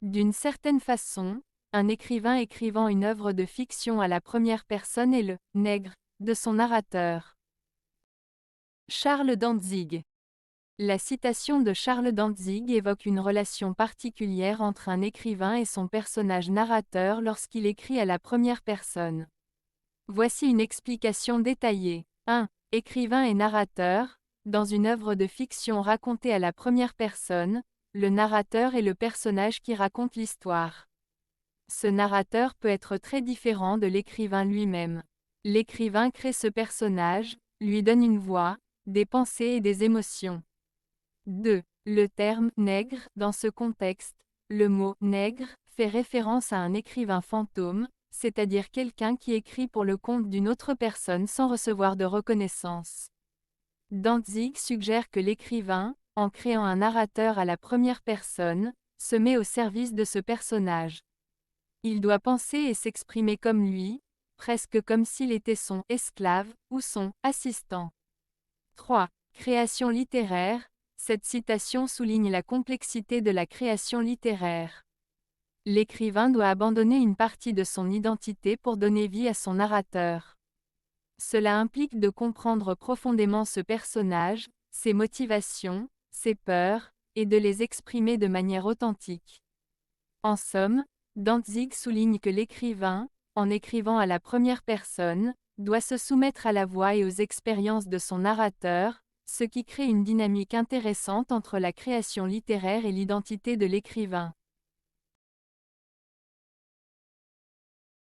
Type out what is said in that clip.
D'une certaine façon, un écrivain écrivant une œuvre de fiction à la première personne est le « nègre » de son narrateur. Charles Dantzig. La citation de Charles Dantzig évoque une relation particulière entre un écrivain et son personnage narrateur lorsqu'il écrit à la première personne. Voici une explication détaillée. 1. Écrivain et narrateur. Dans une œuvre de fiction racontée à la première personne, le narrateur est le personnage qui raconte l'histoire. Ce narrateur peut être très différent de l'écrivain lui-même. L'écrivain crée ce personnage, lui donne une voix, des pensées et des émotions. 2. Le terme « nègre » dans ce contexte, le mot « nègre » fait référence à un écrivain fantôme, c'est-à-dire quelqu'un qui écrit pour le compte d'une autre personne sans recevoir de reconnaissance. Dantzig suggère que l'écrivain, en créant un narrateur à la première personne, se met au service de ce personnage. Il doit penser et s'exprimer comme lui, presque comme s'il était son « esclave » ou son « assistant ». 3. Création littéraire. Cette citation souligne la complexité de la création littéraire. L'écrivain doit abandonner une partie de son identité pour donner vie à son narrateur. Cela implique de comprendre profondément ce personnage, ses motivations, ses peurs, et de les exprimer de manière authentique. En somme, Dantzig souligne que l'écrivain, en écrivant à la première personne, doit se soumettre à la voix et aux expériences de son narrateur, ce qui crée une dynamique intéressante entre la création littéraire et l'identité de l'écrivain.